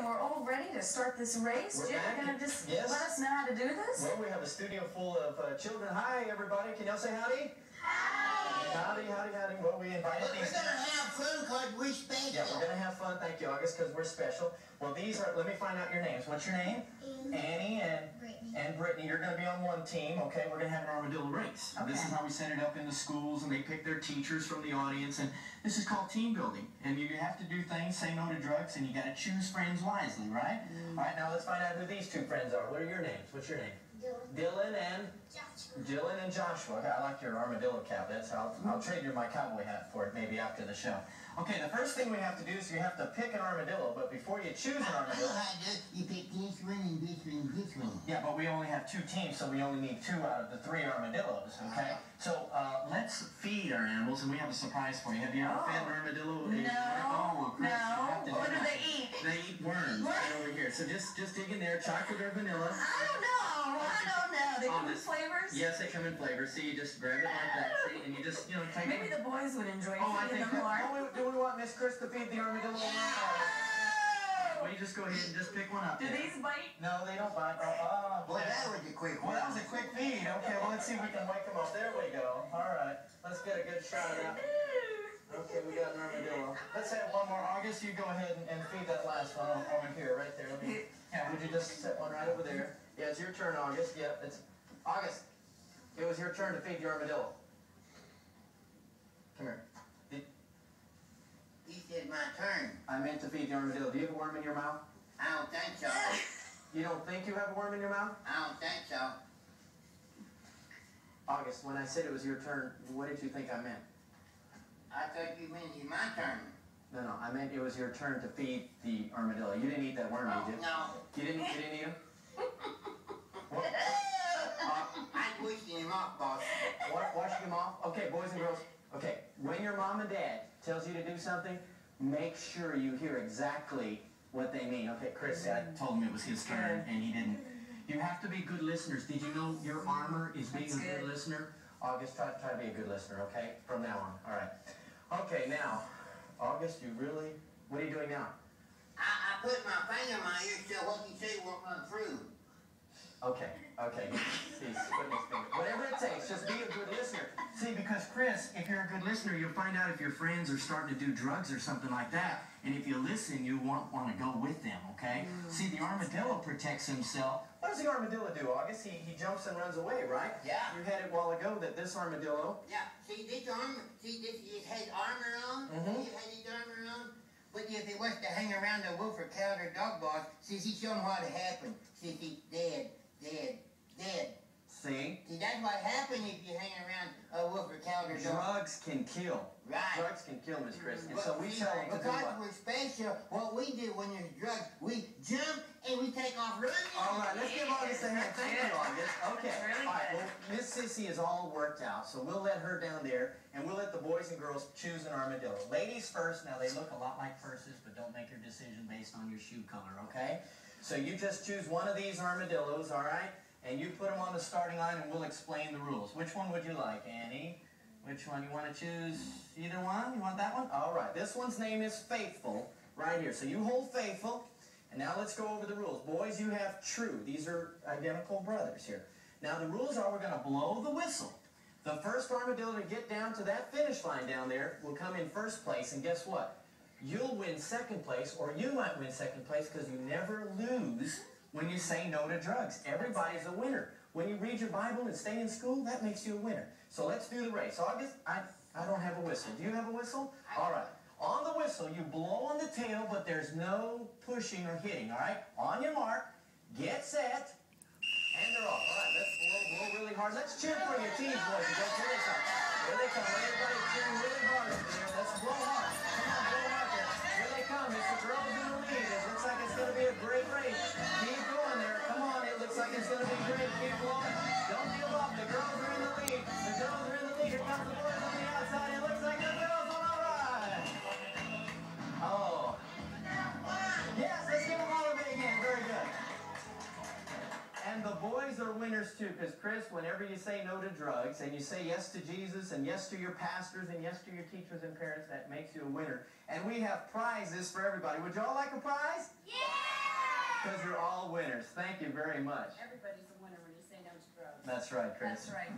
and we're all ready to start this race. We're Jim, back. you're going to just Yes. let us know how to do this? Well, we have a studio full of children. Hi, everybody. Can y'all say howdy? Howdy. Howdy, howdy, howdy. Well, we invited We're these. going to have fun because we're special. Yeah, we're going to have fun. Thank you, August, because we're special. Well, these are, let me find out your names. What's your name? Annie and Brittany. You're going to be on one team, okay? We're going to have an armadillo race. Okay. This is how we set it up in the schools, and they pick their teachers from the audience, and this is called team building. And you have to do things, say no to drugs, and you got to choose friends wisely, right? All right, now let's find out who these two friends are. What are your names? What's your name? Dylan and Joshua. Dylan and Joshua. Okay, I like your armadillo cap. That's how I'll trade you my cowboy hat for it maybe after the show. Okay, the first thing we have to do is you have to pick an armadillo, but before you choose an I know armadillo. how to do it. You pick this one and this one and this one. Yeah, but we only have 2 teams, so we only need 2 out of the 3 armadillos, okay? So let's feed our animals, and we have a surprise for you. Have you ever fed an armadillo? No, Oh, Chris, you have to no. What do do that. they eat? They eat worms right over here. So just dig in there, chocolate or vanilla. I don't know. They come in flavors? Yes, they come in flavors. See, you just grab it like that, see, and you just, take Maybe it. the boys would enjoy I feeding think them more. do we want Miss Chris to feed the armadillo? No! Well, you just go ahead and just pick one up. Do there. these bite? No, they don't bite. Boy, that was a quick Well, one. that was a quick feed. Okay, well, let's see if we can wake them up. There we go. All right. Let's get a good shot of that. Okay, we got an armadillo. Let's have one more. August, you go ahead and feed that last one over here, right there. Would you just set one right over there? Yeah, it's your turn, August. Yep, it's August. It was your turn to feed the armadillo. Come here. He said my turn. I meant to feed the armadillo. Do you have a worm in your mouth? I don't think so. You don't think you have a worm in your mouth? I don't think so. August, when I said it was your turn, what did you think I meant? I thought you meant it's my turn. No, I meant it was your turn to feed the armadillo. You didn't eat that worm, did you? No. You didn't eat him? What? I'm wishing him off, boss. Washing him off? Okay, boys and girls. Okay, when your mom and dad tells you to do something, make sure you hear exactly what they mean. Okay, Chris, I told him it was his turn, and he didn't. You have to be good listeners. Did you know your armor is being a good listener? August, try to be a good listener, okay? From now on. All right. Okay, now, August, what are you doing now? I put my finger in my ear so what you say won't run through. Okay. He's putting his finger. Whatever it takes, just be a good listener. See, because Chris, if you're a good listener, you'll find out if your friends are starting to do drugs or something like that. And if you listen, you won't want to go with them, okay? See, the armadillo protects himself. What does the armadillo do, August? He jumps and runs away, right? Yeah. You had it a while ago that this armadillo. Yeah, see this armor, it has armor on, Mhm. it has his armor on, but if it was to hang around a wolf or cow or dog boss, see show him what happened. See, he's dead. See? See, that's what happened if you hang around a wolf or cow or dog. Drugs can kill. Right. Drugs can kill, Miss Chris. And But so we see, tell them to do because what? we're special, what we do when there's drugs, we jump and we take off running. All right, let's give August a hand. Thank you, August. Okay. Really All right, good. well, Miss Sissy is all worked out, so we'll let her down there, and we'll let the boys and girls choose an armadillo. Ladies first. Now, they look a lot like purses, but don't make your decision based on your shoe color, okay? So you just choose one of these armadillos, all right? And you put them on the starting line, and we'll explain the rules. Which one would you like, Annie? Which one? You want to choose either one? You want that one? All right. This one's name is Faithful right here. So you hold Faithful. And now let's go over the rules. Boys, you have True. These are identical brothers here. Now the rules are we're going to blow the whistle. The first armadillo to get down to that finish line down there will come in first place. And guess what? You'll win second place, or you might win second place because you never lose when you say no to drugs. Everybody's a winner. When you read your Bible and stay in school, that makes you a winner. So let's do the race. August, I don't have a whistle. Do you have a whistle? All right. On the whistle, you blow on the tail, but there's no pushing or hitting, all right? On your mark, get set, and they're off. All right, let's blow really hard. Let's cheer for your teams, boys and girls. Here they come. Here they come. Everybody's cheering really hard over there. Let's blow hard. Come on, blow hard there. Here they come. It's the girls in the lead. It looks like it's going to be a great race. Keep going there. Come on. It looks like it's going to be great. Keep blowing. Don't give up. The girls are in the lead. The girls are in the lead. Here comes the boys on the outside. It looks like the girls on the right. Oh. Yes, let's give them all a big hand. Very good. And the boys are winners too, because Chris, whenever you say no to drugs and you say yes to Jesus and yes to your pastors and yes to your teachers and parents, that makes you a winner. And we have prizes for everybody. Would you all like a prize? Yeah! Because you're all winners. Thank you very much. Everybody's a winner when you say no to drugs. That's right, Chris. That's right.